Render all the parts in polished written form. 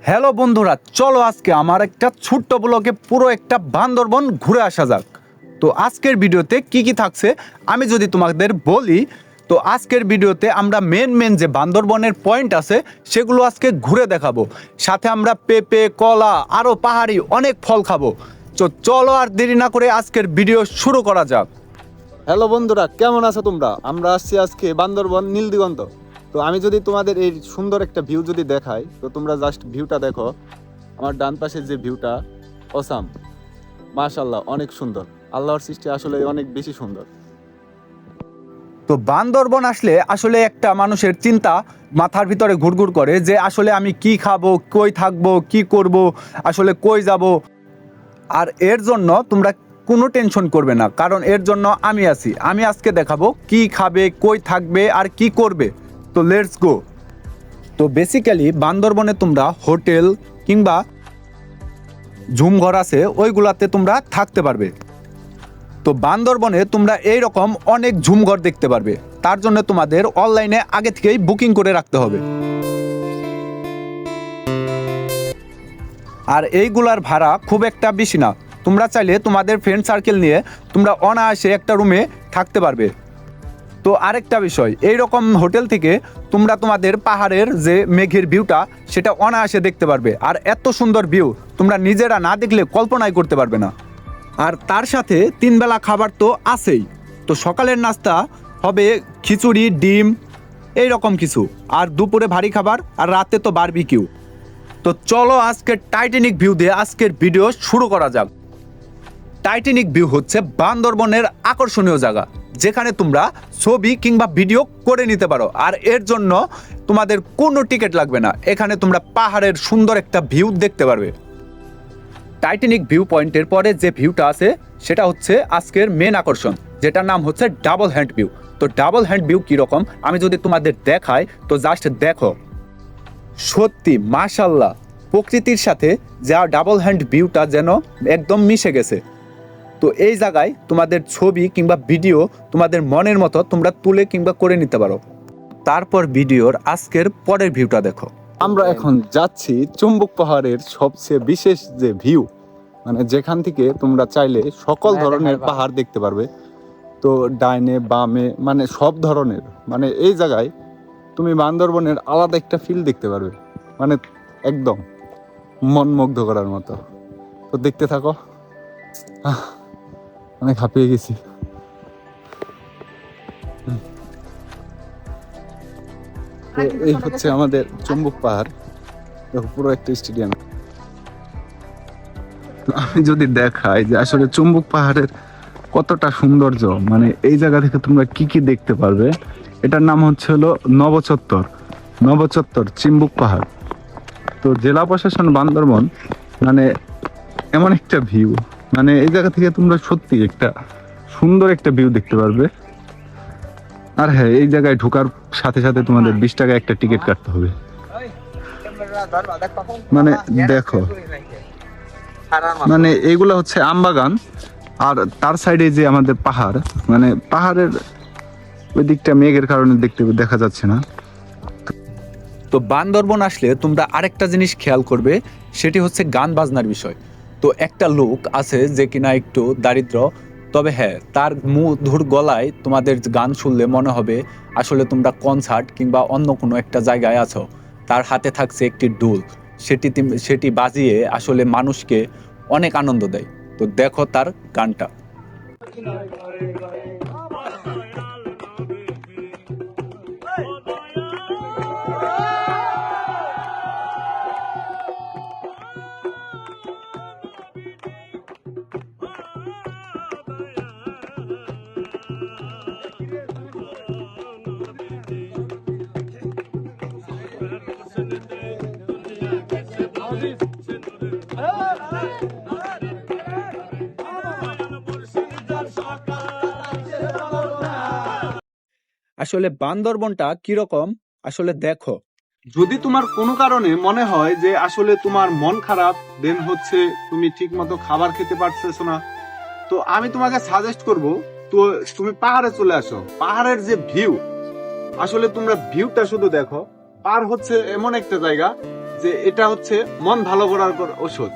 Hello বন্ধুরা, চলো আজকে আমার একটা ছোট্ট ব্লগে পুরো একটা বান্দরবন ঘুরে আসা যাক। তো আজকের ভিডিওতে কি কি থাকছে আমি যদি তোমাদের বলি, তো আজকের ভিডিওতে আমরা মেন যে বান্দরবনের পয়েন্ট আছে সেগুলো আজকে ঘুরে দেখাবো। সাথে আমরা পেঁপে, কলা আরও পাহাড়ি অনেক ফল খাবো। তো চলো আর দেরি না করে আজকের ভিডিও শুরু করা যাক। হ্যালো বন্ধুরা, কেমন আছো তোমরা? আমরা আসছি আজকে বান্দরবন নীল দিগন্ত। তো আমি যদি তোমাদের এই সুন্দর একটা ভিউ যদি দেখাই, তো তোমরা জাস্ট ভিউটা দেখো। আমার ডান পাশে যে ভিউটা অসাম, মাশাআল্লাহ, অনেক সুন্দর। আল্লাহর সৃষ্টি আসলে অনেক বেশি সুন্দর। তো বান্দরবন আসলে আসলে একটা মানুষের চিন্তা মাথার ভিতরে ঘুরঘুর করে যে আসলে আমি কি খাবো, কই থাকবো, কি করব, আসলে কই যাব। আর এর জন্য তোমরা কোনো টেনশন করবে না, কারণ এর জন্য আমি আছি। আমি আজকে দেখাবো কি খাবে, কই থাকবে আর কি করবে। তো লেটস গো। তো বেসিক্যালি বান্দরবনে তোমরা হোটেল কিংবা ঝুমঘর আছে, ওইগুলাতে তোমরা থাকতে পারবে। তো বান্দরবনে তোমরা এইরকম অনেক ঝুমঘর দেখতে পারবে। তার জন্য তোমাদের অনলাইনে আগে থেকেই বুকিং করে রাখতে হবে। আর এইগুলার ভাড়া খুব একটা বেশি না। তোমরা চাইলে তোমাদের ফ্রেন্ড সার্কেল নিয়ে তোমরা অনায়াসে একটা রুমে থাকতে পারবে। তো আরেকটা বিষয়, এই রকম হোটেল থেকে তোমরা তোমাদের পাহাড়ের যে মেঘের ভিউটা সেটা অনায়াসে দেখতে পারবে। আর এত সুন্দর ভিউ তোমরা নিজেরা না দেখলে কল্পনাই করতে পারবে না। আর তার সাথে 3 বেলা খাবার তো আছেই। তো সকালের নাস্তা হবে খিচুড়ি, ডিম, এই রকম কিছু। আর দুপুরে ভারী খাবার, আর রাতে তো বারবিকিউ। তো চলো আজকের টাইটানিক ভিউ দিয়ে আজকের ভিডিও শুরু করা যাক। টাইটানিক ভিউ হচ্ছে বান্দরবনের আকর্ষণীয় জায়গা, যেখানে তোমরা ছবি কিংবা ভিডিও করে নিতে পারো। আর এর জন্য তোমাদের কোনো টিকিট লাগবে না। এখানে তোমরা পাহাড়ের সুন্দর একটা ভিউ দেখতে পারবে। টাইটানিক ভিউ পয়েন্টের পরে যে ভিউটা আছে সেটা হচ্ছে আজকের মেন আকর্ষণ, যেটার নাম হচ্ছে ডাবল হ্যান্ড ভিউ। তো ডাবল হ্যান্ড ভিউ কীরকম আমি যদি তোমাদের দেখাই, তো জাস্ট দেখো। সত্যি মাশাল্লাহ, প্রকৃতির সাথে যা ডাবল হ্যান্ড ভিউটা যেন একদম মিশে গেছে। তো এই জায়গায় তোমাদের ছবি কিংবা ভিডিও তোমাদের মনের মতো তোমরা তুলে কিংবা করে নিতে পারো। তারপর ভিডিওর আজকের পরের ভিউটা দেখো। আমরা এখন যাচ্ছি চুম্বক পাহাড়ের সবচেয়ে বিশেষ যে ভিউ, মানে যেখান থেকে তোমরা চাইলে সকল ধরনের পাহাড় দেখতে পারবে। তো ডাইনে বামে মানে সব ধরনের, মানে এই জায়গায় তুমি বান্দরবনের আলাদা একটা ফিল দেখতে পারবে, মানে একদম মনমুগ্ধ করার মতো। তো দেখতে থাকো। অনেক হাঁপিয়ে গেছি। তো এই হচ্ছে আমাদের চুম্বক পাহাড়, দেখো পুরো একটা স্টেডিয়াম। আমি যদি দেখাই যে আসলে চুম্বক পাহাড়ের কতটা সৌন্দর্য, মানে এই জায়গা থেকে তোমরা কি কি দেখতে পারবে। এটার নাম হচ্ছে হলো নবচত্বর চিম্বুক পাহাড়। তো জেলা প্রশাসন বান্দরবন, মানে এমন একটা ভিউ, মানে এই জায়গা থেকে তোমরা সত্যি একটা সুন্দর একটা ভিউ দেখতে পারবে। আর হ্যাঁ, এই জায়গায় ঢোকার সাথে সাথে তোমাদের 20 টাকা একটা টিকিট কাটতে হবে। মানে দেখো, মানে এইগুলা হচ্ছে আমবাগান, আর তার সাইডে যে আমাদের পাহাড়, মানে পাহাড়ের ওই দিকটা মেঘের কারণে দেখা যাচ্ছে না। তো বান্দরবন আসলে তোমরা আরেকটা জিনিস খেয়াল করবে, সেটি হচ্ছে গান বাজনার বিষয়। তো একটা লোক আছে যে কিনা একটু দারিদ্র, তবে হ্যাঁ, তার মধুর গলায় তোমাদের গান শুনলে মনে হবে আসলে তোমরা কনসার্ট কিংবা অন্য কোনো একটা জায়গায় আছো। তার হাতে থাকছে একটি ডুল, সেটি বাজিয়ে আসলে মানুষকে অনেক আনন্দ দেয়। তো দেখো তার গানটা। আসলে বান্দরবনটা কিরকম আসলে দেখো। যদি তোমার কোনো কারণে মনে হয় যে আসলে তোমার মন খারাপ, দেন হচ্ছে তুমি ঠিক মতো খাবার খেতে পারতেছো না, তো আমি তোমাকে সাজেস্ট করব, তো তুমি পাহাড়ে চলে আসো। পাহাড়ের যে ভিউ, আসলে তোমরা ভিউটা শুধু দেখো। পার হচ্ছে এমন একটা জায়গা যে এটা হচ্ছে মন ভালো করার ওষুধ।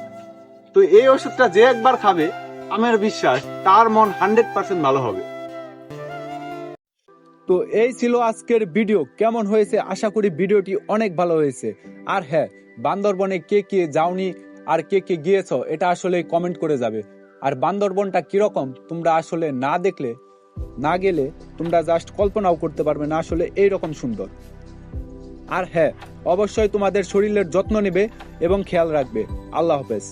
তো এই ওষুধটা যে একবার খাবে আমার বিশ্বাস তার মন 100% ভালো হবে। তো এই ছিল আজকের ভিডিও। কেমন হয়েছে আশা করি ভিডিওটি অনেক ভালো হয়েছে। আর হ্যাঁ, বান্দরবনে কে কে যাওনি আর কে কে গিয়েছো এটা আসলে কমেন্ট করে যাবে। আর বান্দরবনটা কিরকম তোমরা আসলে না গেলে তোমরা জাস্ট কল্পনাও করতে পারবে না আসলে এইরকম সুন্দর। আর হ্যাঁ, অবশ্যই তোমাদের শরীরের যত্ন নেবে এবং খেয়াল রাখবে। আল্লাহ হাফেজ।